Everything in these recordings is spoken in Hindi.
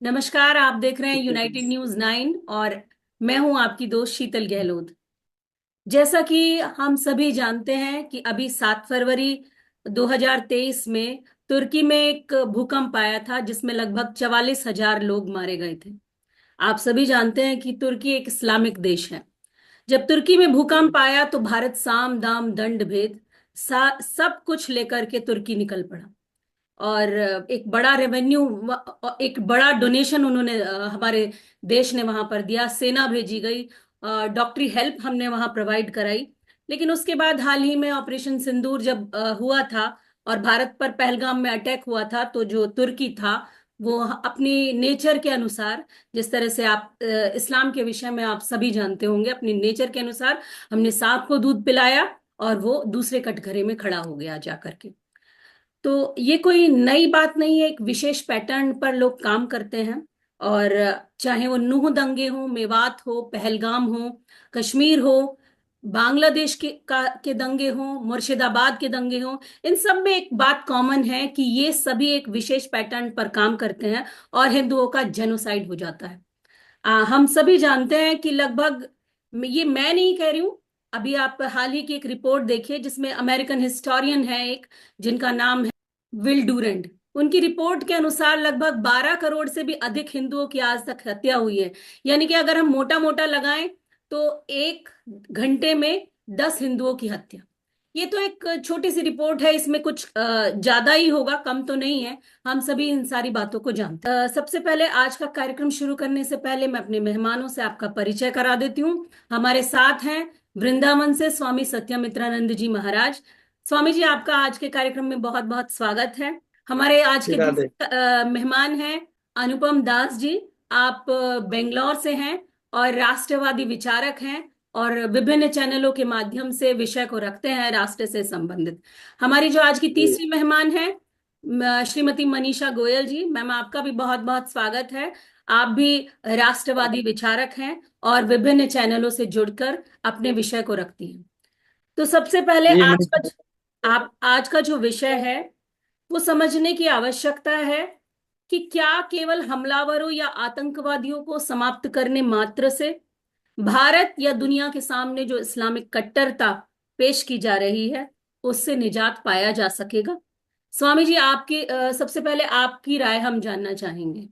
नमस्कार। आप देख रहे हैं यूनाइटेड न्यूज 9 और मैं हूं आपकी दोस्त शीतल गहलोत। जैसा कि हम सभी जानते हैं कि अभी 7 फरवरी 2023 में तुर्की में एक भूकंप आया था जिसमें लगभग 44,000 लोग मारे गए थे। आप सभी जानते हैं कि तुर्की एक इस्लामिक देश है। जब तुर्की में भूकंप आया तो भारत साम दाम दंड भेद सब कुछ लेकर के तुर्की निकल पड़ा। और एक बड़ा रेवेन्यू, एक बड़ा डोनेशन उन्होंने हमारे देश ने वहां पर दिया। सेना भेजी गई, डॉक्टरी हेल्प हमने वहां प्रोवाइड कराई। लेकिन उसके बाद हाल ही में ऑपरेशन सिंदूर जब हुआ था और भारत पर पहलगाम में अटैक हुआ था, तो जो तुर्की था वो अपनी नेचर के अनुसार, जिस तरह से आप इस्लाम के विषय में आप सभी जानते होंगे, अपनी नेचर के अनुसार हमने सांप को दूध पिलाया और वो दूसरे कटघरे में खड़ा हो गया जा करके। तो ये कोई नई बात नहीं है, एक विशेष पैटर्न पर लोग काम करते हैं। और चाहे वो नूह दंगे हो, मेवात हो, पहलगाम हो, कश्मीर हो, बांग्लादेश के दंगे हो, मुर्शिदाबाद के दंगे हो, इन सब में एक बात कॉमन है कि ये सभी एक विशेष पैटर्न पर काम करते हैं और हिंदुओं का जेनोसाइड हो जाता है। हम सभी जानते हैं कि लगभग, ये मैं नहीं कह रही हूं, अभी आप हाल ही की एक रिपोर्ट देखिए जिसमें अमेरिकन हिस्टोरियन है एक, जिनका नाम है विल डूरेंट। उनकी रिपोर्ट के अनुसार लगभग 12 करोड़ से भी अधिक हिंदुओं की आज तक हत्या हुई है। यानी कि अगर हम मोटा मोटा लगाएं तो एक घंटे में 10 हिंदुओं की हत्या। ये तो एक छोटी सी रिपोर्ट है, इसमें कुछ ज्यादा ही होगा, कम तो नहीं है। हम सभी इन सारी बातों को जानते हैं। सबसे पहले आज का कार्यक्रम शुरू करने से पहले मैं अपने मेहमानों से आपका परिचय करा देती हूँ। हमारे साथ हैं वृंदावन से स्वामी सत्यमित्रानंद जी महाराज। स्वामी जी, आपका आज के कार्यक्रम में बहुत बहुत स्वागत है। हमारे आज के राधे। दूसरे मेहमान हैं अनुपम दास जी। आप बेंगलोर से हैं और राष्ट्रवादी विचारक हैं और विभिन्न चैनलों के माध्यम से विषय को रखते हैं राष्ट्र से संबंधित। हमारी जो आज की जी तीसरी मेहमान है श्रीमती मनीषा गोयल जी। मैम, आपका भी बहुत बहुत स्वागत है। आप भी राष्ट्रवादी विचारक हैं और विभिन्न चैनलों से जुड़कर अपने विषय को रखती हैं। तो सबसे पहले जी आज का, मनीष। आप आज का जो विषय है वो समझने की आवश्यकता है कि क्या केवल हमलावरों या आतंकवादियों को समाप्त करने मात्र से भारत या दुनिया के सामने जो इस्लामिक कट्टरता पेश की जा रही है उससे निजात पाया जा सकेगा? स्वामी जी, आपकी सबसे पहले आपकी राय हम जानना चाहेंगे।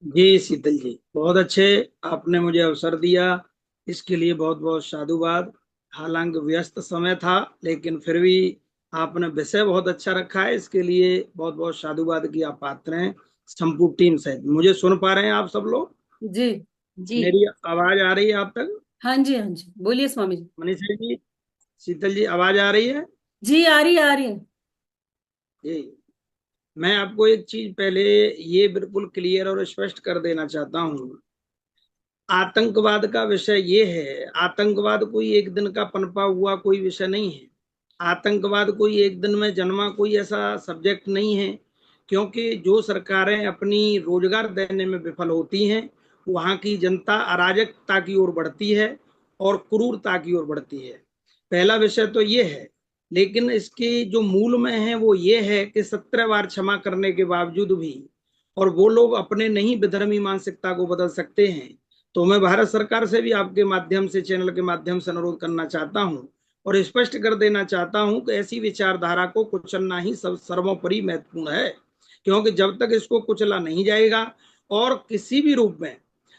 जी शीतल जी, बहुत अच्छे। आपने मुझे अवसर दिया, इसके लिए बहुत बहुत साधुवाद। हालांकि व्यस्त समय था, लेकिन फिर भी आपने विषय बहुत अच्छा रखा है, इसके लिए बहुत बहुत साधुवाद की आप पात्र हैं। संपूर्ण टीम सहित मुझे सुन पा रहे हैं आप सब लोग? जी जी। मेरी आवाज आ रही है आप तक? हाँ जी, हाँ जी, बोलिए स्वामी जी। मनीषा जी, शीतल जी, आवाज आ रही है? जी, आ रही है, आ रही है। जी। मैं आपको एक चीज पहले ये बिल्कुल क्लियर और स्पष्ट कर देना चाहता हूँ। आतंकवाद का विषय ये है, आतंकवाद कोई एक दिन का पनपा हुआ कोई विषय नहीं है। आतंकवाद कोई एक दिन में जन्मा कोई ऐसा सब्जेक्ट नहीं है। क्योंकि जो सरकारें अपनी रोजगार देने में विफल होती हैं, वहां की जनता अराजकता की ओर बढ़ती है और क्रूरता की ओर बढ़ती है। पहला विषय तो ये है। लेकिन इसकी जो मूल में है वो ये है कि 17 बार क्षमा करने के बावजूद भी और वो लोग अपने नहीं विधर्मी मानसिकता को बदल सकते हैं। तो मैं भारत सरकार से भी आपके माध्यम से, चैनल के माध्यम से अनुरोध करना चाहता हूं और स्पष्ट कर देना चाहता हूं कि ऐसी विचारधारा को कुचलना ही सब सर्वोपरि महत्वपूर्ण है। क्योंकि जब तक इसको कुचला नहीं जाएगा और किसी भी रूप में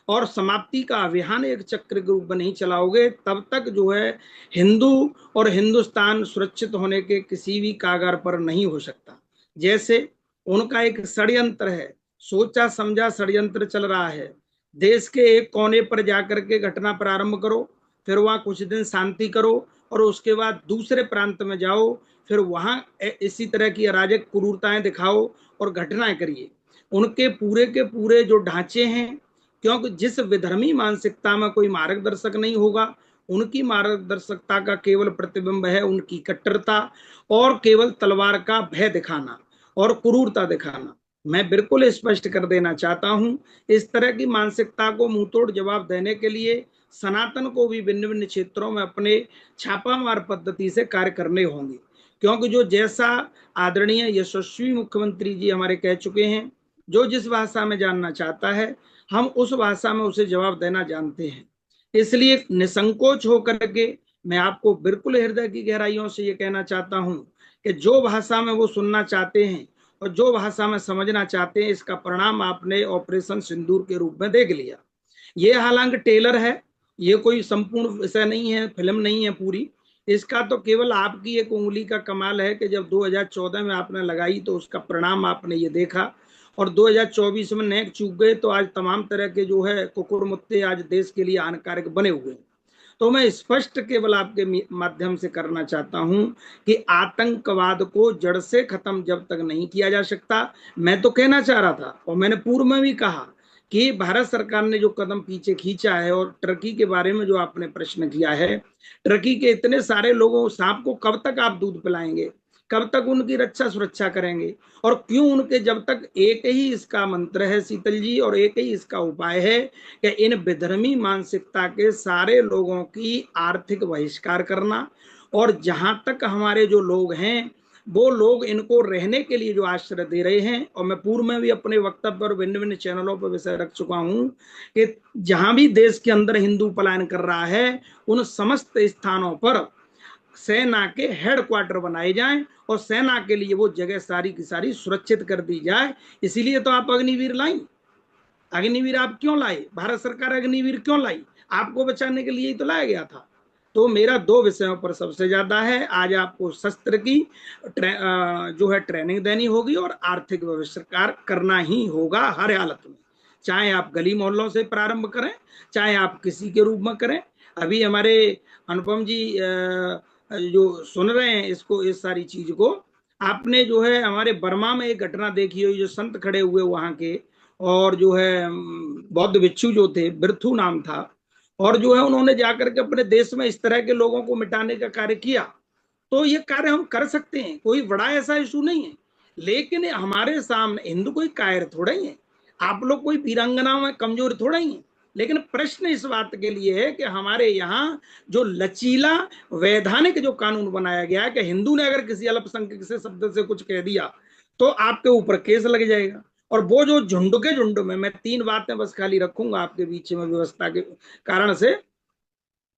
और समाप्ति का अभियान एक चक्र के रूप में नहीं चलाओगे, तब तक जो है हिंदू और हिंदुस्तान सुरक्षित होने के किसी भी कागार पर नहीं हो सकता। जैसे उनका एक षड्यंत्र है, सोचा समझा षड्यंत्र चल रहा है। देश के एक कोने पर जाकर के घटना प्रारंभ करो, फिर वहां कुछ दिन शांति करो और उसके बाद दूसरे प्रांत में जाओ, फिर वहां इसी तरह की अराजक क्रूरताएं दिखाओ और घटनाएं करिए। उनके पूरे के पूरे जो ढांचे हैं, क्योंकि जिस विधर्मी मानसिकता में कोई मार्गदर्शक नहीं होगा, उनकी मार्गदर्शकता का केवल प्रतिबिंब है उनकी कट्टरता और केवल तलवार का भय दिखाना और क्रूरता दिखाना। मैं बिल्कुल स्पष्ट कर देना चाहता हूं, इस तरह की मानसिकता को मुंहतोड़ जवाब देने के लिए सनातन को भी भिन्न भिन्न क्षेत्रों में अपने छापामार पद्धति से कार्य करने होंगे। क्योंकि जो जैसा आदरणीय यशस्वी मुख्यमंत्री जी हमारे कह चुके हैं जो जिस भाषा में जानना चाहता है हम उस भाषा में उसे जवाब देना जानते हैं। इसलिए निसंकोच होकर के मैं आपको बिल्कुल हृदय की गहराइयों से ये कहना चाहता हूं कि जो भाषा में वो सुनना चाहते हैं और जो भाषा में समझना चाहते हैं, इसका परिणाम आपने ऑपरेशन सिंदूर के रूप में देख लिया। ये हालांकि टेलर है, ये कोई संपूर्ण विषय नहीं है, फिल्म नहीं है पूरी। इसका तो केवल आपकी एक उंगली का कमाल है कि जब 2014 में आपने लगाई तो उसका परिणाम आपने ये देखा, और 2024 में नेक चूक गए तो आज तमाम तरह के जो है कुकुर मुत्ते आज देश के लिए हानिकारक बने हुए हैं। तो मैं स्पष्ट केवल आपके माध्यम से करना चाहता हूं कि आतंकवाद को जड़ से खत्म जब तक नहीं किया जा सकता, मैं तो कहना चाह रहा था और मैंने पूर्व में भी कहा कि भारत सरकार ने जो कदम पीछे खींचा है, और टर्की के बारे में जो आपने प्रश्न किया है, टर्की के इतने सारे लोगों सांप को कब तक आप दूध पिलाएंगे, कब तक उनकी रक्षा सुरक्षा करेंगे, और क्यों उनके, जब तक एक ही इसका मंत्र है शीतल जी और एक ही इसका उपाय है कि इन विधर्मी मानसिकता के सारे लोगों की आर्थिक बहिष्कार करना, और जहां तक हमारे जो लोग हैं वो लोग इनको रहने के लिए जो आश्रय दे रहे हैं, और मैं पूर्व में भी अपने वक्तव्य पर भिन्न भिन्न चैनलों पर विषय रख चुका हूं कि जहां भी देश के अंदर हिंदू पलायन कर रहा है उन समस्त स्थानों पर सेना के हेडक्वार्टर बनाए जाएं और सेना के लिए वो जगह सारी की सारी सुरक्षित कर दी जाए। इसीलिए तो आप अग्निवीर लाई। अग्निवीर आप क्यों लाई? भारत सरकार अग्निवीर क्यों लाई? आपको बचाने के लिए ही तो लाया गया था। तो मेरा दो विषयों पर सबसे ज्यादा है, आज आपको शस्त्र की जो है ट्रेनिंग देनी होगी और आर्थिक बहिष्कार करना ही होगा हर हालत में, चाहे आप गली मोहल्लों से प्रारंभ करें, चाहे आप किसी के रूप में करें। अभी हमारे अनुपम जी जो सुन रहे हैं इसको, इस सारी चीज को, आपने जो है हमारे बर्मा में एक घटना देखी हुई, जो संत खड़े हुए वहां के, और जो है बौद्ध भिक्षु जो थे, बिरथू नाम था, और जो है उन्होंने जाकर के अपने देश में इस तरह के लोगों को मिटाने का कार्य किया। तो ये कार्य हम कर सकते हैं, कोई बड़ा ऐसा इशू नहीं है। लेकिन हमारे सामने हिंदू कोई कायर थोड़ा ही है, आप लोग कोई वीरांगनाओं में कमजोर थोड़ा ही है। लेकिन प्रश्न इस बात के लिए है कि हमारे यहाँ जो लचीला वैधानिक जो कानून बनाया गया है कि हिंदू ने अगर किसी अल्पसंख्यक से शब्द से कुछ कह दिया तो आपके ऊपर केस लग जाएगा। और वो जो झुंड के झुंड में, मैं तीन बातें बस खाली रखूंगा आपके बीच में व्यवस्था के कारण से।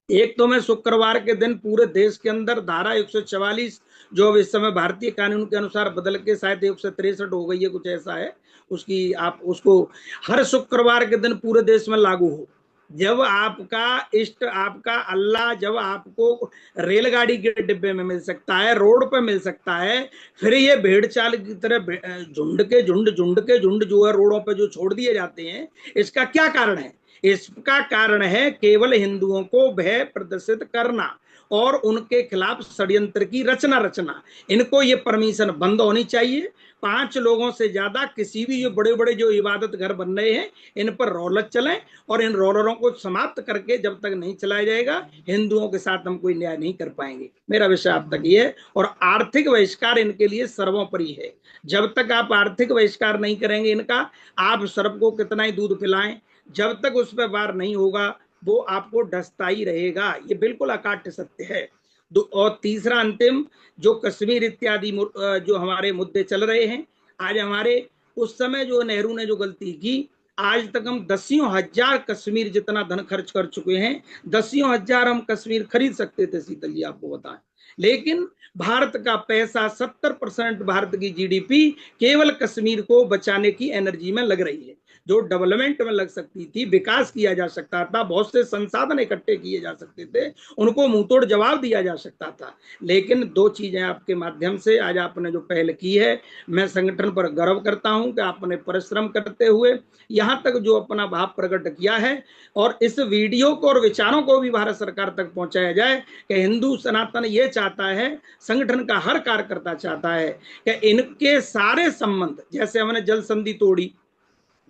एक तो मैं शुक्रवार के दिन पूरे देश के अंदर धारा 144, जो अब इस समय भारतीय कानून के अनुसार बदल के शायद 163 हो गई है, कुछ ऐसा है, उसकी आप उसको हर शुक्रवार के दिन पूरे देश में लागू हो। जब आपका इष्ट, आपका अल्लाह जब आपको रेलगाड़ी के डिब्बे में मिल सकता है, रोड पे मिल सकता है, फिर ये भेड़ चाल की तरह झुंड के झुंड जो है रोडों पे जो छोड़ दिए जाते हैं, इसका क्या कारण है? इसका कारण है केवल हिंदुओं को भय प्रदर्शित करना और उनके खिलाफ षड्यंत्र की रचना। इनको ये परमिशन बंद होनी चाहिए। 5 लोगों से ज्यादा किसी भी, ये बड़े बड़े जो इबादत घर बन रहे हैं, इन पर रोलर चलें, और इन रोलरों को समाप्त करके जब तक नहीं चलाया जाएगा हिंदुओं के साथ हम कोई न्याय नहीं कर पाएंगे। मेरा विषय आप तक ये है, और आर्थिक बहिष्कार इनके लिए सर्वोपरि है। जब तक आप आर्थिक बहिष्कार नहीं करेंगे इनका, आप सर्प को कितना ही दूध पिलाएं, जब तक उस पर वार नहीं होगा वो आपको डसता ही रहेगा। ये बिल्कुल अकाट्य सत्य है। और तीसरा अंतिम, जो कश्मीर इत्यादि जो हमारे मुद्दे चल रहे हैं, आज हमारे उस समय जो नेहरू ने जो गलती की, आज तक हम 10,000 कश्मीर जितना धन खर्च कर चुके हैं। 10,000 हम कश्मीर खरीद सकते थे शीतल जी, आपको बताएं। लेकिन भारत का पैसा 70% भारत की जीडीपी केवल कश्मीर को बचाने की एनर्जी में लग रही है। जो डेवलपमेंट में लग सकती थी, विकास किया जा सकता था, बहुत से संसाधन इकट्ठे किए जा सकते थे, उनको मुंहतोड़ जवाब दिया जा सकता था। लेकिन दो चीजें आपके माध्यम से आज आपने जो पहल की है, मैं संगठन पर गर्व करता हूं कि आपने परिश्रम करते हुए यहां तक जो अपना भाव प्रकट किया है, और इस वीडियो को और विचारों को भी भारत सरकार तक पहुंचाया जाए कि हिंदू सनातन ये चाहता है, संगठन का हर कार्यकर्ता चाहता है कि इनके सारे संबंध, जैसे हमने जल संधि तोड़ी,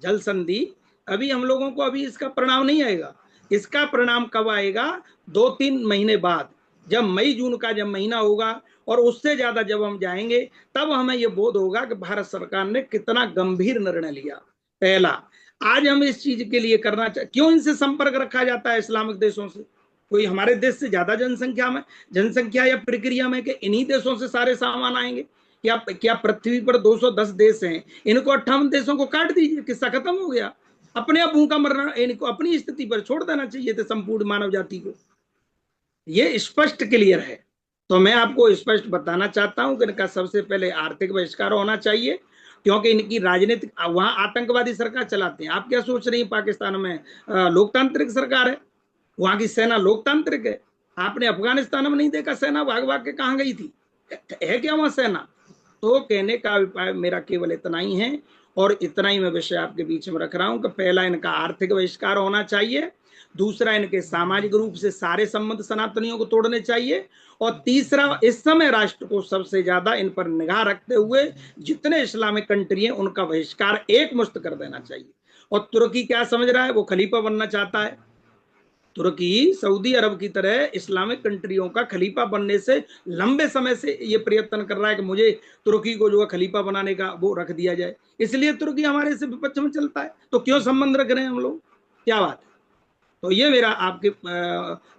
जल संधि, अभी हम लोगों को अभी इसका परिणाम नहीं आएगा। इसका परिणाम कब आएगा? 2-3 महीने बाद, जब मई जून का जब महीना होगा और उससे ज्यादा जब हम जाएंगे, तब हमें यह बोध होगा कि भारत सरकार ने कितना गंभीर निर्णय लिया। पहला, आज हम इस चीज के लिए करना क्यों इनसे संपर्क रखा जाता है इस्लामिक देशों से? कोई हमारे देश से ज्यादा जनसंख्या या प्रक्रिया में कि इन्हीं देशों से सारे सामान आएंगे? क्या क्या पृथ्वी पर 210 देश हैं, इनको 58 देशों को काट दीजिए, किस्सा खत्म हो गया। अपने आप भूखा मरना, इनको अपनी स्थिति पर छोड़ देना चाहिए था संपूर्ण मानव जाति को। ये स्पष्ट क्लियर है। तो मैं आपको स्पष्ट बताना चाहता हूं कि इनका सबसे पहले आर्थिक बहिष्कार होना चाहिए, क्योंकि इनकी राजनीतिक, वहां आतंकवादी सरकार चलाते हैं। आप क्या सोच रही हैं पाकिस्तान में लोकतांत्रिक सरकार है, वहां की सेना लोकतांत्रिक है। आपने अफगानिस्तान में नहीं देखा सेना भाग भाग के कहां गई थी, है क्या वहां सेना? तो कहने का अभिप्राय मेरा केवल इतना ही है, और इतना ही मैं विषय आपके बीच में रख रहा हूं कि पहला इनका आर्थिक बहिष्कार होना चाहिए, दूसरा इनके सामाजिक रूप से सारे संबंध सनातनियों को तोड़ने चाहिए, और तीसरा इस समय राष्ट्र को सबसे ज्यादा इन पर निगाह रखते हुए जितने इस्लामिक कंट्री हैं उनका बहिष्कार एक मुश्त कर देना चाहिए। और तुर्की क्या समझ रहा है, वो खलीफा बनना चाहता है। तुर्की सऊदी अरब की तरह इस्लामिक कंट्रियों का खलीफा बनने से लंबे समय से ये प्रयत्न कर रहा है कि मुझे तुर्की को जो है खलीफा बनाने का वो रख दिया जाए, इसलिए तुर्की हमारे से विपक्ष में चलता है। तो क्यों संबंध रख रहे हैं हम लोग, क्या बात है? तो ये मेरा आपके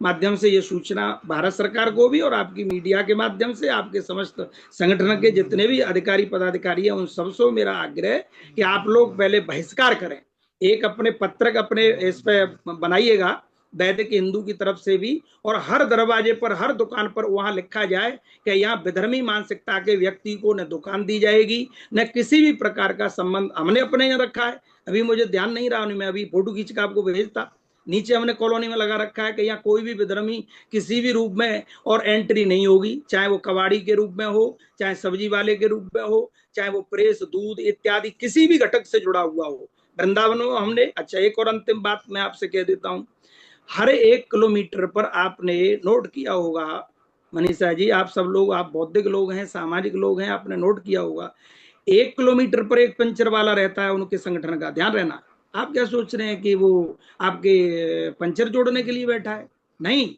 माध्यम से ये सूचना भारत सरकार को भी, और आपकी मीडिया के माध्यम से आपके समस्त संगठन के जितने भी अधिकारी पदाधिकारी हैं उन सबसे मेरा आग्रह कि आप लोग पहले बहिष्कार करें। एक अपने पत्रक अपने इस पे बनाइएगा वैदिक हिंदू की तरफ से भी, और हर दरवाजे पर हर दुकान पर वहां लिखा जाए कि यहाँ विधर्मी मानसिकता के व्यक्ति को न दुकान दी जाएगी, न किसी भी प्रकार का संबंध हमने अपने यहाँ रखा है। अभी मुझे ध्यान नहीं रहा, मैं अभी फोटो खींच के आपको भेजता। नीचे हमने कॉलोनी में लगा रखा है कि यहाँ कोई भी विधर्मी किसी भी रूप में और एंट्री नहीं होगी, चाहे वो कबाड़ी के रूप में हो, चाहे सब्जी वाले के रूप में हो, चाहे वो प्रेस दूध इत्यादि किसी भी घटक से जुड़ा हुआ हो। वृंदावन में हमने, अच्छा एक और अंतिम बात मैं आपसे कह देता हूँ, हर 1 किलोमीटर पर आपने नोट किया होगा, मनीषा जी आप सब लोग, आप बौद्धिक लोग हैं, सामाजिक लोग हैं, आपने नोट किया होगा 1 किलोमीटर पर एक पंचर वाला रहता है उनके संगठन का, ध्यान रहना। आप क्या सोच रहे हैं कि वो आपके पंचर जोड़ने के लिए बैठा है? नहीं,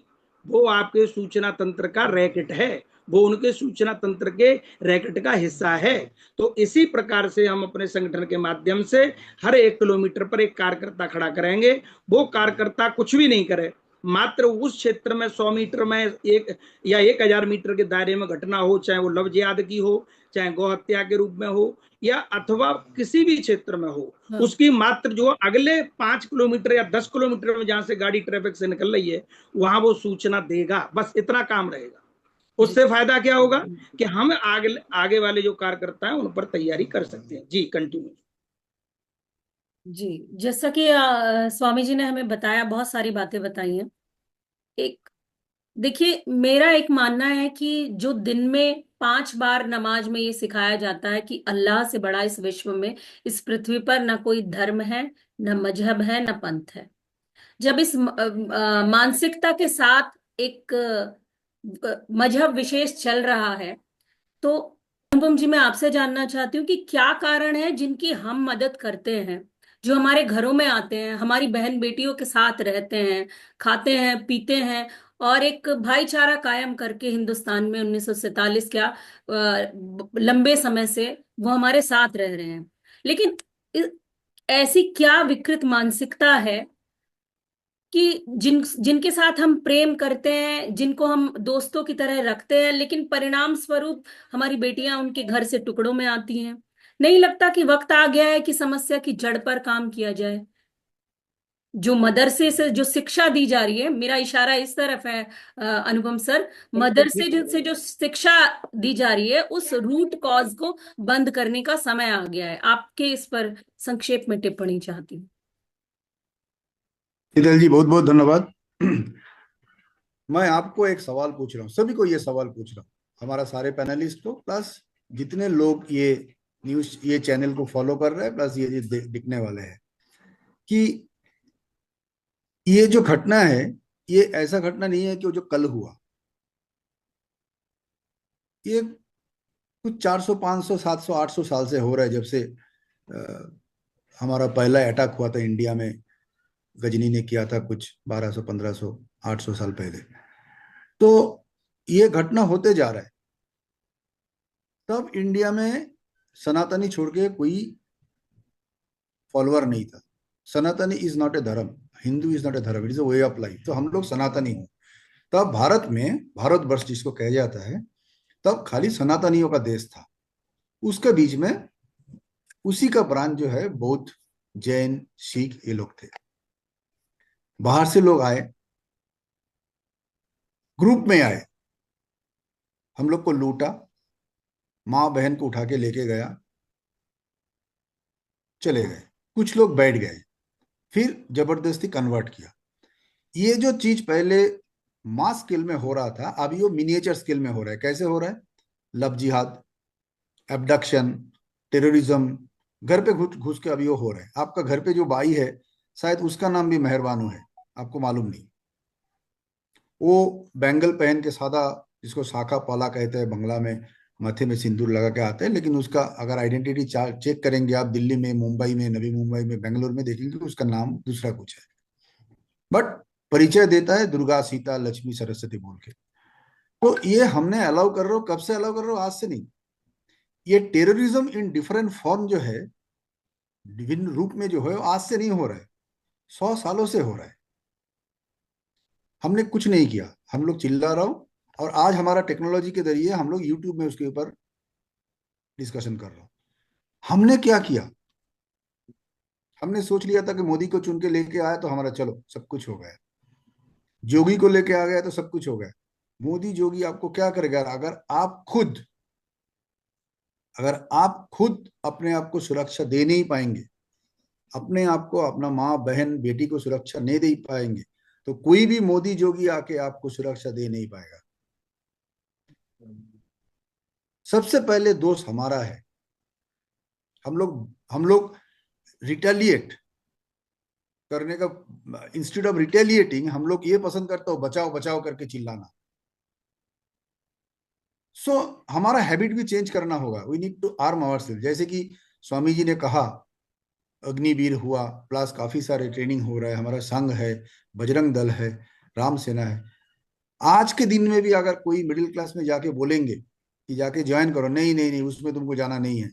वो आपके सूचना तंत्र का रैकेट है, वो उनके सूचना तंत्र के रैकेट का हिस्सा है। तो इसी प्रकार से हम अपने संगठन के माध्यम से हर 1 किलोमीटर पर एक कार्यकर्ता खड़ा करेंगे। वो कार्यकर्ता कुछ भी नहीं करे, मात्र उस क्षेत्र में 100 मीटर में एक या 1000 मीटर के दायरे में घटना हो, चाहे वो लव जिहाद की हो, चाहे गौ हत्या के रूप में हो, या अथवा किसी भी क्षेत्र में हो, हाँ। उसकी मात्र जो अगले 5 किलोमीटर या 10 किलोमीटर में जहां से गाड़ी ट्रैफिक से निकल रही है वहां वो सूचना देगा, बस इतना काम रहेगा। जी उससे फायदा क्या होगा कि हम आगे आगे वाले जो कार्यकर्ता हैं उन पर तैयारी कर सकते हैं। जी कंटिन्यू। जी, जैसा कि स्वामी जी ने हमें बताया, बहुत सारी बातें बताई हैं। एक, देखिए मेरा एक मानना है कि जो दिन में 5 बार नमाज में ये सिखाया जाता है कि अल्लाह से बड़ा इस विश्व में, इस पृथ्वी पर न कोई धर्म है, न मजहब है, न पंथ है। जब इस मानसिकता के साथ एक मजहब विशेष चल रहा है, तो अनुपम जी मैं आपसे जानना चाहती हूँ कि क्या कारण है जिनकी हम मदद करते हैं, जो हमारे घरों में आते हैं, हमारी बहन बेटियों के साथ रहते हैं, खाते हैं पीते हैं, और एक भाईचारा कायम करके हिंदुस्तान में 1947 क्या लंबे समय से वो हमारे साथ रह रहे हैं। लेकिन इ- ऐसी क्या विकृत मानसिकता है कि जिनके साथ हम प्रेम करते हैं, जिनको हम दोस्तों की तरह रखते हैं, लेकिन परिणाम स्वरूप हमारी बेटियां उनके घर से टुकड़ों में आती हैं। नहीं लगता कि वक्त आ गया है कि समस्या की जड़ पर काम किया जाए? जो मदरसे से जो शिक्षा दी जा रही है, मेरा इशारा इस तरफ है अनुपम सर, बिल्कुल मदरसे ठीक। से जो शिक्षा दी जा रही है उस रूट कॉज को बंद करने का समय आ गया है। आपके इस पर संक्षेप में टिप्पणी चाहती हूँ। शीतल जी बहुत बहुत धन्यवाद। मैं आपको एक सवाल पूछ रहा हूँ, सभी को ये सवाल पूछ रहा हूँ, हमारा सारे पैनलिस्ट को प्लस जितने लोग ये न्यूज ये चैनल को फॉलो कर रहे हैं प्लस ये दिखने वाले हैं, कि ये जो घटना है ये ऐसा घटना नहीं है कि वो जो कल हुआ, ये कुछ 400 500 700 800 साल से हो रहा है। जब से अ, हमारा पहला अटैक हुआ था इंडिया में, गजनी ने किया था कुछ 1200 1500 800 साल पहले, तो ये घटना होते जा रहा है। तब इंडिया में सनातनी छोड़ के कोई फॉलोअर नहीं था। सनातनी इज नॉट ए धर्म, हिंदू इज नॉट ए धर्म, it is a way of life. तो हम लोग सनातनी हैं। तब भारत में, भारतवर्ष जिसको कहा जाता है, तब खाली सनातनियों का देश था। उसके बीच में उसी का ब्रांच जो है बौद्ध, जैन, सिख ये लोग थे। बाहर से लोग आए, ग्रुप में आए, हम लोग को लूटा, माँ बहन को उठा के लेके गया, चले गए। कुछ लोग बैठ गए, फिर जबरदस्ती कन्वर्ट किया। ये जो चीज पहले मास स्केल में हो रहा था, अभी वो मिनिएचर स्केल में हो रहा है। कैसे हो रहा है? लव जिहाद, एबडक्शन, टेररिज्म, घर पे घुस घुस के अभी वो हो रहा है। आपका घर पे जो बाई है, शायद उसका नाम भी मेहरबानू है, आपको मालूम नहीं। वो बैंगल पहन के सादा, जिसको शाखा पाला कहते हैं बंगला में, माथे में सिंदूर लगा के आते हैं, लेकिन उसका अगर आइडेंटिटी चेक करेंगे आप, दिल्ली में, मुंबई में, नवी मुंबई में, बेंगलोर में देखेंगे तो उसका नाम दूसरा कुछ है, बट परिचय देता है दुर्गा, सीता, लक्ष्मी, सरस्वती बोल के। तो ये हमने अलाउ कर रहे हो, कब से अलाउ कर रहे हो? आज से नहीं। ये टेररिज्म इन डिफरेंट फॉर्म जो है, विभिन्न रूप में जो है, आज से नहीं हो रहा है, 100 सालों से हो रहा है। हमने कुछ नहीं किया, हम लोग चिल्ला रहा हूं, और आज हमारा टेक्नोलॉजी के जरिए हम लोग यूट्यूब में उसके ऊपर डिस्कशन कर रहा हूं। हमने क्या किया? हमने सोच लिया था कि मोदी को चुन के लेके आया तो हमारा चलो सब कुछ हो गया, जोगी को लेके आ गया तो सब कुछ हो गया। मोदी जोगी आपको क्या करेगा? अगर आप खुद अपने आप को सुरक्षा दे नहीं पाएंगे, अपने आप को, अपना माँ बहन बेटी को सुरक्षा नहीं दे पाएंगे, तो कोई भी मोदी जोगी आके आपको सुरक्षा दे नहीं पाएगा। सबसे पहले दोष हमारा है। हम लोग रिटेलिएट करने का, इंस्टेड ऑफ रिटेलिएटिंग, हम लोग ये पसंद करते हो बचाओ बचाओ करके चिल्लाना। हमारा हैबिट भी चेंज करना होगा। We need to arm ourself. जैसे कि स्वामी जी ने कहा, अग्निवीर हुआ, प्लस काफी सारे ट्रेनिंग हो रहा है, हमारा संघ है, बजरंग दल है, राम सेना है। आज के दिन में भी अगर कोई मिडिल क्लास में जाके बोलेंगे कि जाके ज्वाइन करो, नहीं नहीं नहीं, उसमें तुमको जाना नहीं है,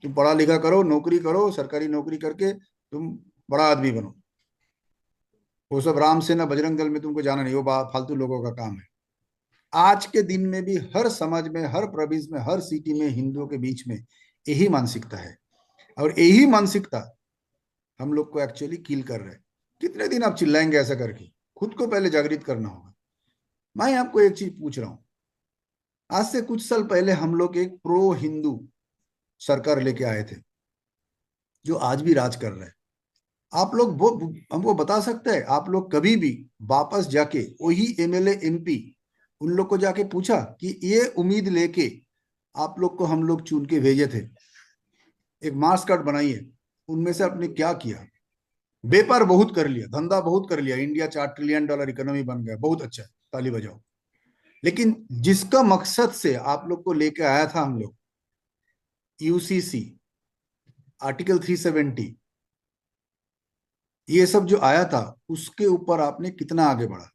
तुम पढ़ा लिखा करो, नौकरी करो, सरकारी नौकरी करके तुम बड़ा आदमी बनो, वो सब राम सेना बजरंग दल में तुमको जाना नहीं, वो फालतू लोगों का काम है। आज के दिन में भी हर समाज में, हर प्रदेश में, हर सिटी में हिंदुओं के बीच में यही मानसिकता है, और यही मानसिकता हम लोग को एक्चुअली किल कर रहे हैं। कितने दिन आप चिल्लाएंगे ऐसा करके? खुद को पहले जागृत करना होगा। मैं आपको एक चीज पूछ रहा हूं, आज से कुछ साल पहले हम लोग एक प्रो हिंदू सरकार लेके आए थे, जो आज भी राज कर रहा है। आप लोग वो हमको बता सकते हैं, आप लोग कभी भी वापस जाके वही एमएलए एमपी उन लोग को जाके पूछा कि ये उम्मीद लेके आप लोग को हम लोग चुन के भेजे थे, एक मार्क्स कार्ड बनाइए, उनमें से आपने क्या किया? व्यापार बहुत कर लिया, धंधा बहुत कर लिया, इंडिया $4 ट्रिलियन इकोनॉमी बन गया, बहुत अच्छा है, ताली बजाओ। लेकिन जिसका मकसद से आप लोग को लेके आया था हम लोग, यूसीसी, आर्टिकल 370, ये सब जो आया था, उसके ऊपर आपने कितना आगे बढ़ा?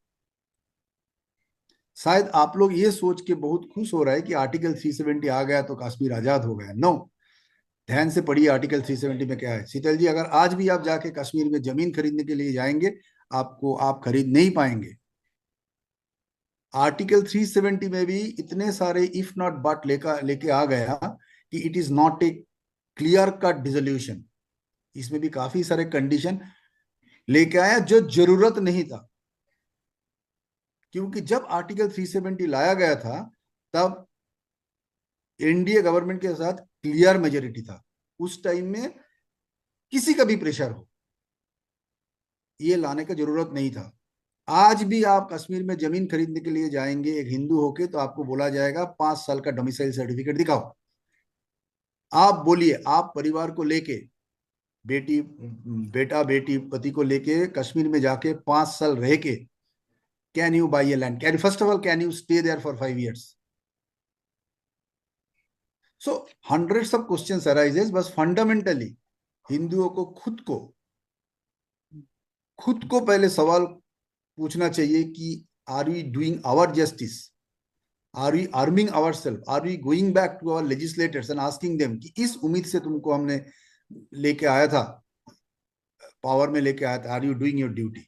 शायद आप लोग ये सोच के बहुत खुश हो रहा है कि आर्टिकल 370 आ गया तो कश्मीर आजाद हो गया। नो, ध्यान से पढ़िए आर्टिकल 370 में क्या है। शीतल जी, अगर आज भी आप जाके कश्मीर में जमीन खरीदने के लिए जाएंगे, आप खरीद नहीं पाएंगे। आर्टिकल 370 में भी इतने सारे इफ नॉट बट लेके आ गया कि it is not a clear cut dissolution. इसमें भी काफी सारे कंडीशन लेके आया जो जरूरत नहीं था, क्योंकि जब आर्टिकल 370 लाया गया था तब एनडीए गवर्नमेंट के साथ क्लियर मेजोरिटी था। उस टाइम में किसी का भी प्रेशर हो, ये लाने का जरूरत नहीं था। आज भी आप कश्मीर में जमीन खरीदने के लिए जाएंगे एक हिंदू होके, तो आपको बोला जाएगा 5 साल का डोमिसाइल सर्टिफिकेट दिखाओ। आप बोलिए, आप परिवार को लेके, बेटी, बेटा बेटी, पति को लेके कश्मीर में जाके 5 साल रह के, can you buy a land? Can, first of all, can you stay there for 5 years? So hundreds of questions arises. बस फंडामेंटली हिंदुओं को खुद को पहले सवाल पूछना चाहिए कि are we doing our justice? Are we arming our self? Are we going back to our legislators and asking them कि इस उम्मीद से तुमको हमने लेके आया था, पावर में लेके आया था, are you doing your duty?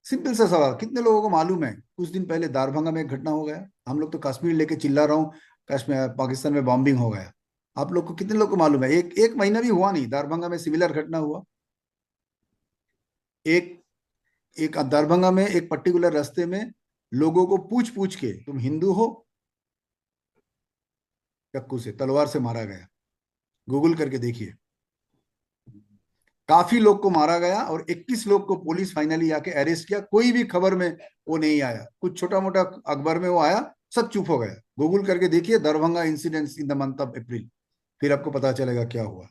Simple सा सवाल। कितने लोगों को मालूम है कुछ दिन पहले दारभंगा में एक घटना हो गया? हम लोग तो कश्मीर लेके चिल्ला रहा हूँ, कश्मीर पाकिस्तान में बॉम्बिंग हो गया, आप लोग को, कितने लोग को मालूम है? एक एक महीना भी हुआ नहीं, दरभंगा में सिमिलर घटना हुआ। एक एक दरभंगा में एक पर्टिकुलर रास्ते में लोगों को पूछ पूछ के, तुम हिंदू हो, चाकू से, तलवार से मारा गया। गूगल करके देखिए। काफी लोग को मारा गया और 21 लोग को पुलिस फाइनली आके अरेस्ट किया। कोई भी खबर में वो नहीं आया, कुछ छोटा मोटा अखबार में वो आया, सब चुप हो गया। गूगल करके देखिए Darbhanga incidents in the month of April, फिर आपको पता चलेगा क्या हुआ।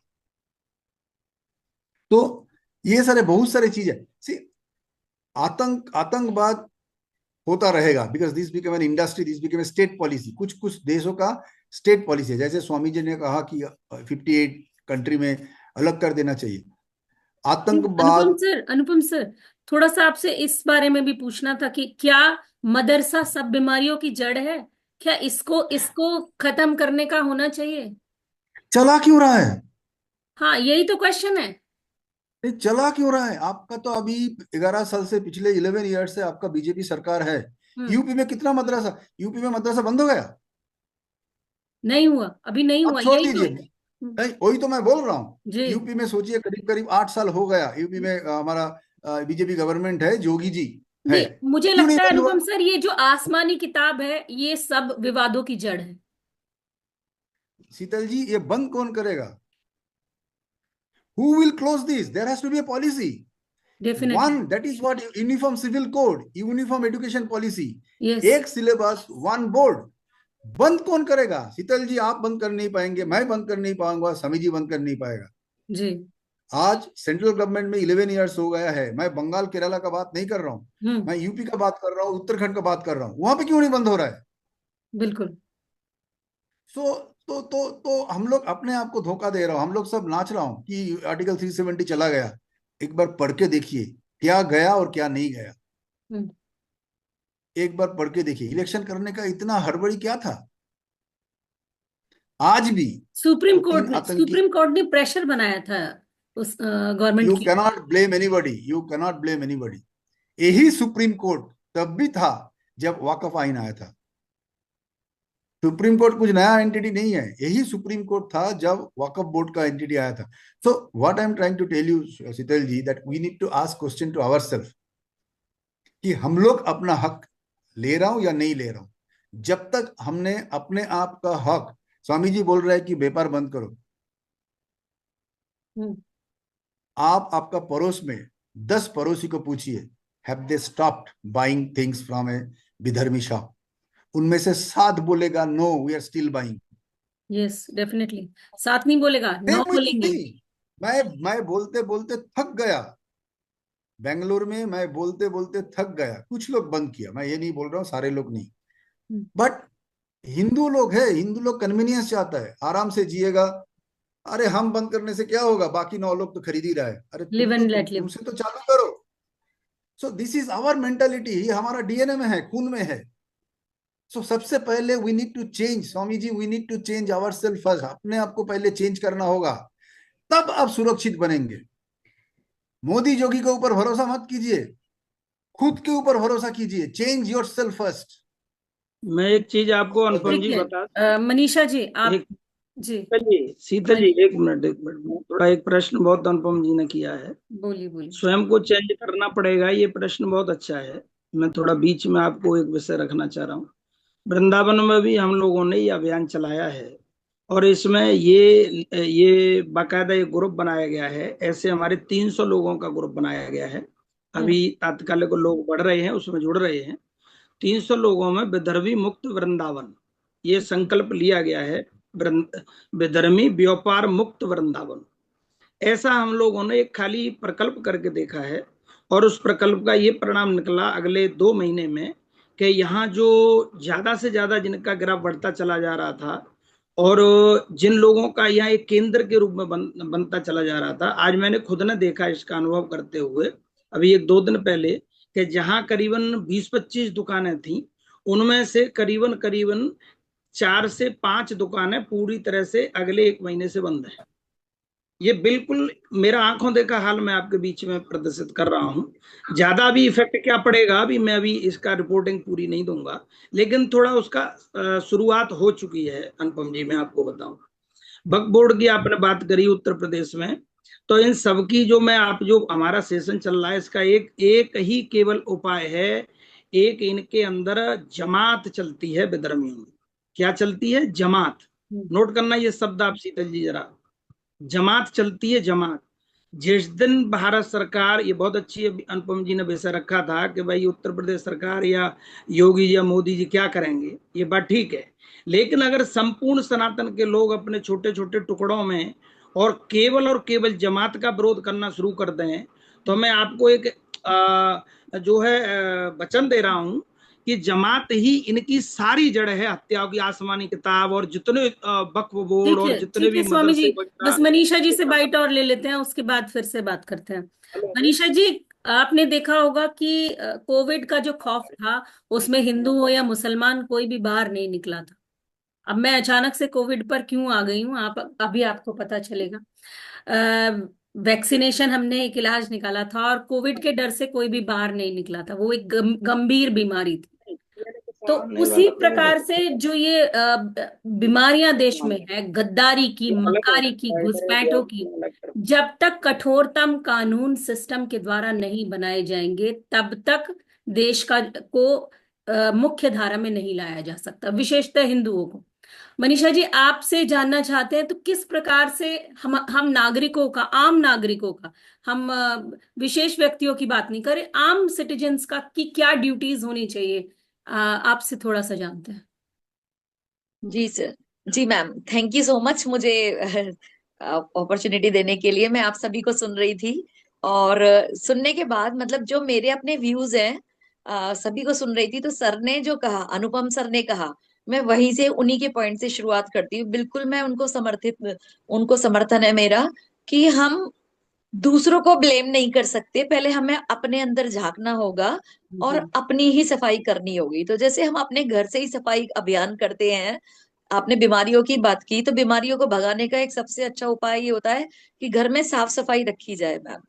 तो ये सारे बहुत सारे चीजें, सी, आतंकवाद होता रहेगा, because this become an industry, this become a state policy. कुछ कुछ देशों का स्टेट पॉलिसी है, जैसे स्वामी जी ने कहा कि 58 कंट्री में अलग कर देना चाहिए आतंकवाद। अनुपम सर, थोड़ा सा आपसे इस बारे में भी पूछना था कि क्या मदरसा सब बीमारियों की जड़ है? क्या इसको इसको खत्म करने का होना चाहिए? चला क्यों रहा है? हाँ, यही तो क्वेश्चन है। ये चला क्यों रहा है? आपका तो अभी 11 साल से, पिछले 11 ईयर से आपका बीजेपी सरकार है। हम्म। यूपी में कितना मदरसा, यूपी में मदरसा बंद हो गया? नहीं हुआ, अभी नहीं अब हुआ, छोड़ यही तो। दीजिए, नहीं वही तो मैं बोल रहा हूँ। जी। यूपी में सोचिए करीब करीब 8 साल हो गया यूपी में हमारा बीजेपी गवर्नमेंट है, योगी जी है। नहीं, मुझे क्यों नहीं लगता है बंद हुआ? अनुपम सर, ये जो आसमानी किताब है ये सब विवादों की जड़ है। शीतल जी, ये बंद कौन करेगा? Who will close this? There has to be a policy. Definitely. One, that is what uniform civil code, uniform education policy. Yes. एक सिलेबस, वन बोर्ड। बंद कौन करेगा? शीतल जी, आप बंद कर नहीं पाएंगे, मैं बंद कर नहीं पाऊंगा, समी जी बंद कर नहीं पाएगा। जी। आज सेंट्रल गवर्नमेंट में 11 ईयर्स हो गया है। मैं बंगाल केरला का बात नहीं कर रहा हूँ, हम्म। मैं यूपी का बात कर रहा हूँ, उत्तराखंड का बात कर रहा हूँ। वहां पे क्यों नहीं बंद हो रहा है? बिल्कुल। सो तो हम लोग अपने आप को धोखा दे रहा हूं। हम लोग सब नाच रहा हूं कि आर्टिकल 370 चला गया। एक बार पढ़ के देखिए क्या गया और क्या नहीं गया। हम्म। एक बार पढ़ के देखिए, इलेक्शन करने का इतना हड़बड़ी क्या था? आज भी सुप्रीम वो कोर्ट 3 ने आतंकी। सुप्रीम कोर्ट ने प्रेशर बनाया था उस गवर्नमेंट यू की। Cannot blame anybody, you cannot blame anybody. यही सुप्रीम कोर्ट तब भी था जब वाकफ आइन आया था। सुप्रीम कोर्ट कुछ नया एंटिटी नहीं है, यही सुप्रीम कोर्ट था जब वक्फ बोर्ड का एंटिटी आया था। So what I am trying to tell you Sheetal ji, that we need to ask question to ourself कि हम लोग अपना हक ले रहा हूं या नहीं ले रहा हूं। जब तक हमने अपने आप का हक, स्वामी जी बोल रहे हैं कि व्यापार बंद करो। हम्म। आप आपका पड़ोस में 10 पड़ोसी को पूछिए, have they stopped buying things from a विधर्मी शॉप? उनमें से 7 बोलेगा no, we are still buying. Yes, definitely. साथ नहीं बोलेगा, नौ सेम विथ बोलेंगे। मी। मैं बोलते बोलते थक गया। बेंगलुरु में मैं बोलते बोलते थक गया। कुछ लोग बंद किया, मैं ये नहीं बोल रहा हूँ सारे लोग नहीं, हम्म। बट हिंदू लोग है, हिंदू लोग कन्वीनियंस चाहता है, आराम से जिएगा। अरे हम बंद करने से क्या होगा, बाकी 9 लोग तो खरीद ही रहा है, अरे लिव एंड लेट लिव। तुमसे तो चालू करो। So this is our mentality, ये हमारा डीएनए में है, खून में है। सो सबसे पहले we need to change, Swami ji, we need to change our self first. अपने आप को पहले चेंज करना होगा, तब आप सुरक्षित बनेंगे। मोदी जोगी के ऊपर भरोसा मत कीजिए, खुद के ऊपर भरोसा कीजिए। Change your self first. मैं एक चीज आपको अनुपम ठीक जी है। बता, मनीषा जी, आप। एक जी। शीतल जी, एक मिनट, थोड़ा एक प्रश्न बहुत अनुपम जी ने किया है, बोलिए बोलिए। स्वयं को चेंज करना पड़ेगा, ये प्रश्न बहुत अच्छा है। मैं थोड़ा बीच में आपको एक विषय रखना चाह रहा हूँ। वृंदावन में भी हम लोगों ने ये अभियान चलाया है, और इसमें ये बाकायदा एक ग्रुप बनाया गया है। ऐसे हमारे 300 लोगों का ग्रुप बनाया गया है। हम्म। अभी तात्कालिक लोग बढ़ रहे हैं, उसमें जुड़ रहे हैं। 300 लोगों में विधर्मी मुक्त वृंदावन, ये संकल्प लिया गया है। विधर्मी व्यापार मुक्त वृंदावन, ऐसा हम लोगों ने एक खाली प्रकल्प करके देखा है। और उस प्रकल्प का ये परिणाम निकला अगले 2 महीने में कि यहाँ जो ज्यादा से ज्यादा जिनका ग्राफ बढ़ता चला जा रहा था, और जिन लोगों का यहाँ एक केंद्र के रूप में बनता चला जा रहा था, आज मैंने खुद ने देखा इसका अनुभव करते हुए, अभी 1-2 दिन पहले, कि जहाँ करीबन 20-25 दुकानें थी, उनमें से करीबन करीबन 4 से 5 दुकानें पूरी तरह से अगले 1 महीने से बंद है। ये बिल्कुल मेरा आंखों देखा हाल मैं आपके बीच में प्रदर्शित कर रहा हूं। ज्यादा भी इफेक्ट क्या पड़ेगा, अभी मैं अभी इसका रिपोर्टिंग पूरी नहीं दूंगा, लेकिन थोड़ा उसका शुरुआत हो चुकी है अनुपम जी, मैं आपको बताऊं। वक्फ बोर्ड की आपने बात करी उत्तर प्रदेश में, तो इन सब की जो मैं आप जो हमारा सेशन चल रहा है इसका एक एक ही केवल उपाय है। एक इनके अंदर जमात चलती है विधर्मियों में। क्या चलती है? जमात। नोट करना ये शब्द आप शीतल जी जरा। जमात चलती है, जमात। जिस दिन भारत सरकार, ये बहुत अच्छी अनुपम जी ने विषय रखा था कि भाई उत्तर प्रदेश सरकार या योगी या मोदी जी क्या करेंगे, ये बात ठीक है। लेकिन अगर संपूर्ण सनातन के लोग अपने छोटे छोटे टुकड़ों में और केवल जमात का विरोध करना शुरू कर दें, तो मैं आपको एक जो है वचन दे रहा हूं कि जमात ही इनकी सारी जड़ है हत्याओं की। आसमानी किताब और जितने वक्फ बोर्ड और जितने ठीक है भी स्वामी जी, मदरसे बस वगैरह। मनीषा जी से बाइट और ले लेते हैं, उसके बाद फिर से बात करते हैं। मनीषा जी, आपने देखा होगा कि कोविड का जो खौफ था उसमें हिंदू हो या मुसलमान कोई भी बाहर नहीं निकला था। अब मैं अचानक से कोविड पर क्यों आ गई हूँ, आप अभी आपको पता चलेगा। वैक्सीनेशन हमने एक इलाज निकाला था और कोविड के डर से कोई भी बाहर नहीं निकला था, वो एक गंभीर बीमारी थी। तो उसी प्रकार से जो ये बीमारियां देश में है, गद्दारी की, मक्कारी की, घुसपैठों की, जब तक कठोरतम कानून सिस्टम के द्वारा नहीं बनाए जाएंगे तब तक देश का को मुख्य धारा में नहीं लाया जा सकता, विशेषतः हिंदुओं को। मनीषा जी, आपसे जानना चाहते हैं तो किस प्रकार से हम नागरिकों का, आम नागरिकों का, हम विशेष व्यक्तियों की बात नहीं करें, आम सिटीजन्स का की क्या ड्यूटीज होनी चाहिए, आपसे थोड़ा सा जानते हैं। जी सर। जी ma'am, thank you so much मुझे अपॉर्चुनिटी देने के लिए। मैं आप सभी को सुन रही थी और सुनने के बाद मतलब जो मेरे अपने व्यूज हैं सभी को सुन रही थी। तो सर ने जो कहा, अनुपम सर ने कहा, मैं वहीं से उन्हीं के पॉइंट से शुरुआत करती हूँ। बिल्कुल मैं उनको समर्थन है मेरा कि हम दूसरों को ब्लेम नहीं कर सकते, पहले हमें अपने अंदर झांकना होगा और जी। अपनी ही सफाई करनी होगी। तो जैसे हम अपने घर से ही सफाई अभियान करते हैं, आपने बीमारियों की बात की, तो बीमारियों को भगाने का एक सबसे अच्छा उपाय ये होता है कि घर में साफ सफाई रखी जाए मैम।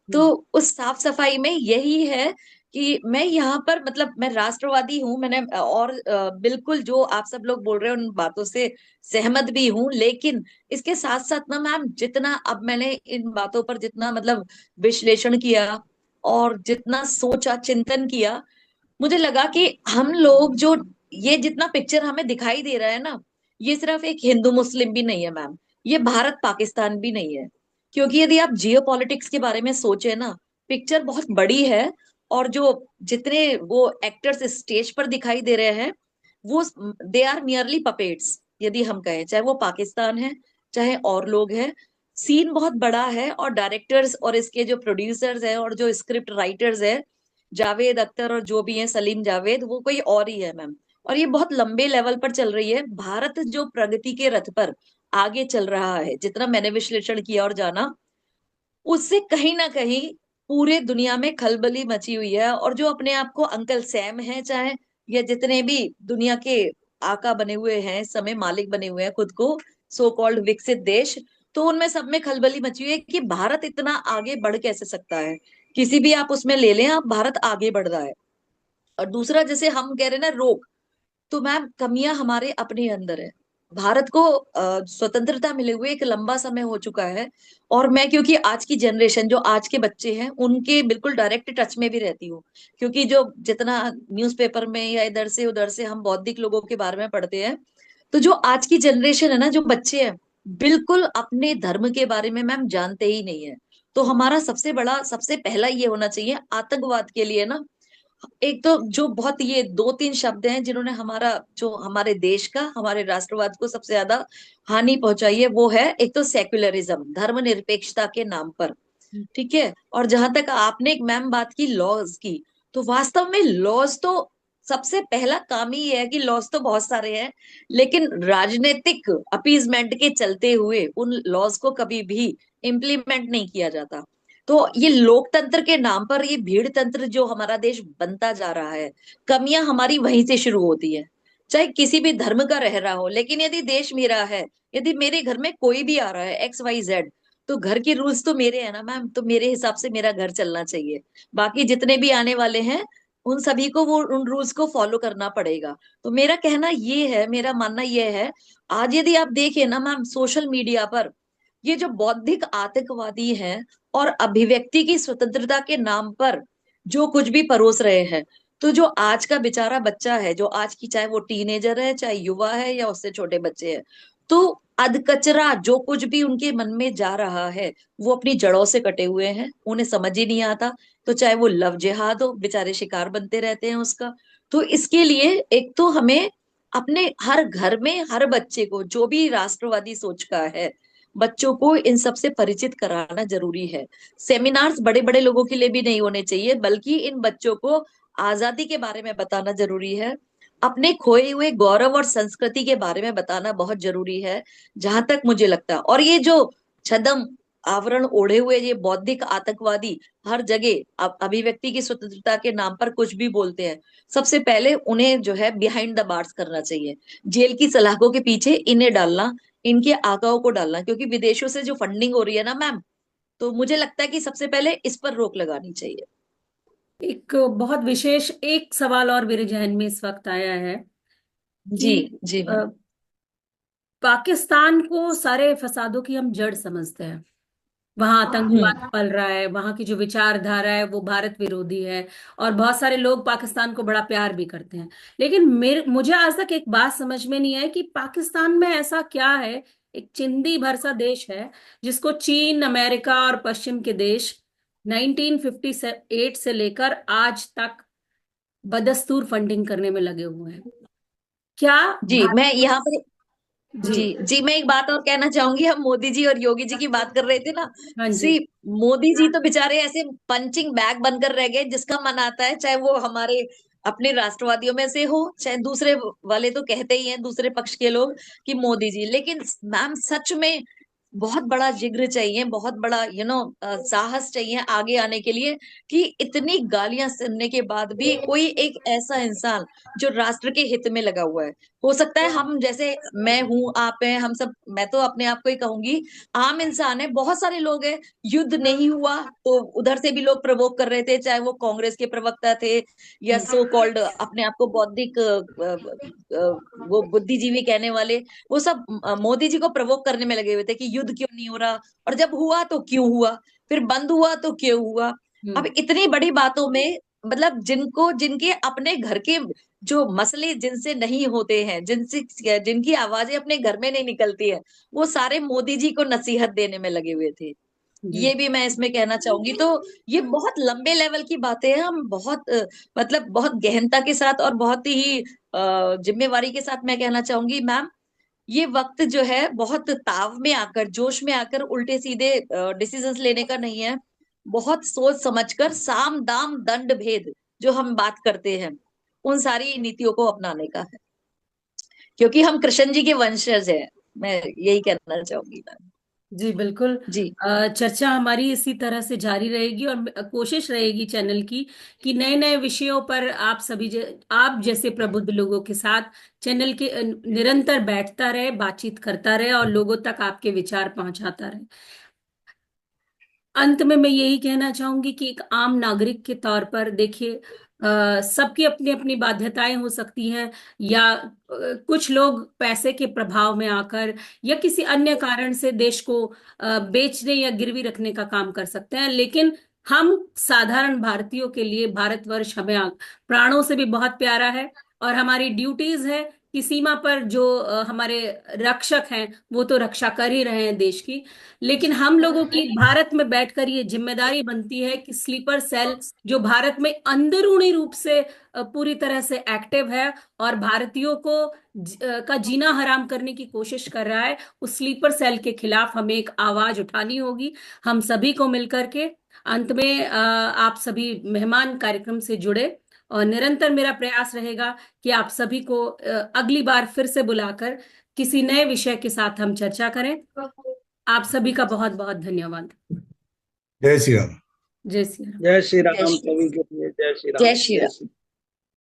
तो उस साफ सफाई में यही है कि मैं यहाँ पर मतलब मैं राष्ट्रवादी हूँ, मैंने और बिल्कुल जो आप सब लोग बोल रहे हैं उन बातों से सहमत भी हूँ। लेकिन इसके साथ साथ ना मैम, जितना अब मैंने इन बातों पर जितना मतलब विश्लेषण किया और जितना सोचा चिंतन किया, मुझे लगा कि हम लोग जो ये जितना पिक्चर हमें दिखाई दे रहा है ना, ये सिर्फ एक हिंदू मुस्लिम भी नहीं है मैम, ये भारत पाकिस्तान भी नहीं है। क्योंकि यदि आप जियो पॉलिटिक्स के बारे में सोचे ना, पिक्चर बहुत बड़ी है। और जो जितने वो एक्टर्स स्टेज पर दिखाई दे रहे हैं, वो दे आर मियरली पपेट्स। यदि हम कहें, चाहे वो पाकिस्तान है चाहे और लोग हैं, सीन बहुत बड़ा है। और डायरेक्टर्स और इसके जो प्रोड्यूसर्स हैं और जो स्क्रिप्ट राइटर्स है, जावेद अख्तर और जो भी है सलीम जावेद, वो कोई और ही है मैम। और ये बहुत लंबे लेवल पर चल रही है। भारत जो प्रगति के रथ पर आगे चल रहा है, जितना मैंने विश्लेषण किया और जाना, उससे कहीं ना कहीं पूरे दुनिया में खलबली मची हुई है। और जो अपने आप को अंकल सैम है, चाहे या जितने भी दुनिया के आका बने हुए हैं, समय मालिक बने हुए हैं खुद को, सो कॉल्ड विकसित देश, तो उनमें सब में खलबली मची हुई है कि भारत इतना आगे बढ़ कैसे सकता है। किसी भी आप उसमें ले लें, आप भारत आगे बढ़ रहा है। और दूसरा, जैसे हम कह रहे हैं ना, रोग, तो मैम कमियां हमारे अपने अंदर है। भारत को स्वतंत्रता मिले हुए एक लंबा समय हो चुका है। और मैं क्योंकि आज की जनरेशन, जो आज के बच्चे हैं, उनके बिल्कुल डायरेक्ट टच में भी रहती हूँ। क्योंकि जो जितना न्यूज़पेपर में या इधर से उधर से हम बौद्धिक लोगों के बारे में पढ़ते हैं, तो जो आज की जनरेशन है ना, जो बच्चे हैं, बिल्कुल अपने धर्म के बारे में मैम जानते ही नहीं है। तो हमारा सबसे बड़ा, सबसे पहला ये होना चाहिए आतंकवाद के लिए ना, एक तो जो बहुत ये दो तीन शब्द हैं जिन्होंने हमारा, जो हमारे देश का, हमारे राष्ट्रवाद को सबसे ज्यादा हानि पहुंचाई है, वो है एक तो सेक्युलरिज्म, धर्मनिरपेक्षता के नाम पर। ठीक है। और जहां तक आपने एक मैम बात की लॉज की, तो वास्तव में लॉज तो सबसे पहला काम ही है कि लॉज तो बहुत सारे हैं, लेकिन राजनीतिक अपीजमेंट के चलते हुए उन लॉज को कभी भी इम्प्लीमेंट नहीं किया जाता। तो ये लोकतंत्र के नाम पर ये भीड़ तंत्र जो हमारा देश बनता जा रहा है, कमियां हमारी वहीं से शुरू होती है। चाहे किसी भी धर्म का रह रहा हो, लेकिन यदि देश मेरा है, यदि मेरे घर में कोई भी आ रहा है XYZ, तो घर के रूल्स तो मेरे हैं ना मैम, तो मेरे हिसाब से मेरा घर चलना चाहिए। बाकी जितने भी आने वाले हैं उन सभी को वो उन रूल्स को फॉलो करना पड़ेगा। तो मेरा कहना ये है, मेरा मानना ये है, आज यदि आप देखें ना मैम सोशल मीडिया पर ये जो बौद्धिक आतंकवादी हैं और अभिव्यक्ति की स्वतंत्रता के नाम पर जो कुछ भी परोस रहे हैं, तो जो आज का बेचारा बच्चा है, जो आज की, चाहे वो टीनेजर है, चाहे युवा है, या उससे छोटे बच्चे हैं, तो अधकचरा जो कुछ भी उनके मन में जा रहा है वो अपनी जड़ों से कटे हुए हैं, उन्हें समझ ही नहीं आता। तो चाहे वो लव जिहाद हो, बेचारे शिकार बनते रहते हैं उसका। तो इसके लिए एक तो हमें अपने हर घर में हर बच्चे को, जो भी राष्ट्रवादी सोच का है, बच्चों को इन सब से परिचित कराना जरूरी है। सेमिनार्स बड़े बड़े लोगों के लिए भी नहीं होने चाहिए, बल्कि इन बच्चों को आजादी के बारे में बताना जरूरी है, अपने खोए हुए गौरव और संस्कृति के बारे में बताना बहुत जरूरी है, जहां तक मुझे लगता है। और ये जो छदम आवरण ओढ़े हुए ये बौद्धिक आतंकवादी हर जगह अभिव्यक्ति की स्वतंत्रता के नाम पर कुछ भी बोलते हैं, सबसे पहले उन्हें जो है बिहाइंड द बार्स करना चाहिए, जेल की सलाखों के पीछे इन्हें डालना, इनके आकाओं को डालना, क्योंकि विदेशों से जो फंडिंग हो रही है ना मैम, तो मुझे लगता है कि सबसे पहले इस पर रोक लगानी चाहिए। एक बहुत विशेष एक सवाल और मेरे जहन में इस वक्त आया है जी कि जी मैम। पाकिस्तान को सारे फसादों की हम जड़ समझते हैं। वहां आतंकवाद हम्म। पल रहा है, वहां की जो विचारधारा है वो भारत विरोधी है, और बहुत सारे लोग पाकिस्तान को बड़ा प्यार भी करते हैं। लेकिन मुझे आज तक एक बात समझ में नहीं आई कि पाकिस्तान में ऐसा क्या है, एक चिंदी भर सा देश है जिसको चीन, अमेरिका और पश्चिम के देश 1958 से लेकर आज तक बदस्तूर फंडिंग करने में लगे हुए हैं। क्या जी मैं भारत? यहाँ पर, जी। जी जी मैं एक बात और कहना चाहूंगी, हम मोदी जी और योगी जी की बात कर रहे थे ना। हाँ जी। सी, मोदी जी तो बेचारे ऐसे पंचिंग बैग बनकर रह गए, जिसका मन आता है, चाहे वो हमारे अपने राष्ट्रवादियों में से हो, चाहे दूसरे वाले तो कहते ही हैं दूसरे पक्ष के लोग कि मोदी जी। लेकिन मैम सच में बहुत बड़ा जिग्र चाहिए, बहुत बड़ा साहस चाहिए आगे आने के लिए, कि इतनी गालियां सुनने के बाद भी कोई एक ऐसा इंसान जो राष्ट्र के हित में लगा हुआ है। हो सकता है हम जैसे, मैं हूं, आप हैं, हम सब, मैं तो अपने आप को ही कहूंगी आम इंसान है, बहुत सारे लोग हैं, युद्ध नहीं हुआ तो उधर से भी लोग प्रवोक कर रहे थे, चाहे वो कांग्रेस के प्रवक्ता थे या सो कॉल्ड अपने आप को बौद्धिक वो बुद्धिजीवी कहने वाले, वो सब मोदी जी को प्रवोक करने में लगे हुए थे कि युद्ध क्यों नहीं हो रहा, और जब हुआ तो क्यों हुआ, फिर बंद हुआ तो क्यों हुआ। अब हम्म। इतनी बड़ी बातों में, मतलब जिनको, जिनके अपने घर के जो मसले जिनसे नहीं होते हैं, जिनसे जिनकी आवाजें अपने घर में नहीं निकलती है, वो सारे मोदी जी को नसीहत देने में लगे हुए थे। जी। ये भी मैं इसमें कहना चाहूंगी। तो ये बहुत लंबे लेवल की बातें हैं, हम बहुत मतलब बहुत गहनता के साथ और बहुत ही जिम्मेवारी के साथ मैं कहना चाहूंगी मैम, ये वक्त जो है बहुत ताव में आकर, जोश में आकर उल्टे सीधे डिसीजंस लेने का नहीं है, बहुत सोच समझकर साम दाम दंड भेद जो हम बात करते हैं, उन सारी नीतियों को अपनाने का है, क्योंकि हम कृष्ण जी के वंशज हैं। मैं यही कहना चाहूंगी मैम। जी बिल्कुल। जी चर्चा हमारी इसी तरह से जारी रहेगी, और कोशिश रहेगी चैनल की कि नए नए विषयों पर आप सभी आप जैसे प्रबुद्ध लोगों के साथ चैनल के निरंतर बैठता रहे, बातचीत करता रहे और लोगों तक आपके विचार पहुंचाता रहे। अंत में मैं यही कहना चाहूंगी कि एक आम नागरिक के तौर पर देखिए, सबकी अपनी अपनी बाध्यताएं हो सकती हैं, या कुछ लोग पैसे के प्रभाव में आकर या किसी अन्य कारण से देश को बेचने या गिरवी रखने का काम कर सकते हैं। लेकिन हम साधारण भारतीयों के लिए भारतवर्ष हमें प्राणों से भी बहुत प्यारा है, और हमारी ड्यूटीज है कि सीमा पर जो हमारे रक्षक हैं वो तो रक्षा कर ही रहे हैं देश की। लेकिन हम लोगों की भारत में बैठकर ये जिम्मेदारी बनती है कि स्लीपर सेल जो भारत में अंदरूनी रूप से पूरी तरह से एक्टिव है और भारतीयों को का जीना हराम करने की कोशिश कर रहा है, उस स्लीपर सेल के खिलाफ हमें एक आवाज उठानी होगी, हम सभी को मिलकर के। अंत में आप सभी मेहमान कार्यक्रम से जुड़े, और निरंतर मेरा प्रयास रहेगा कि आप सभी को अगली बार फिर से बुलाकर किसी नए विषय के साथ हम चर्चा करें। आप सभी का बहुत बहुत धन्यवाद। जय श्री राम। जय श्री राम। जय श्री जय राम श्री, सभी के लिए, जय श्री राम, जय श्री जय राम। श्री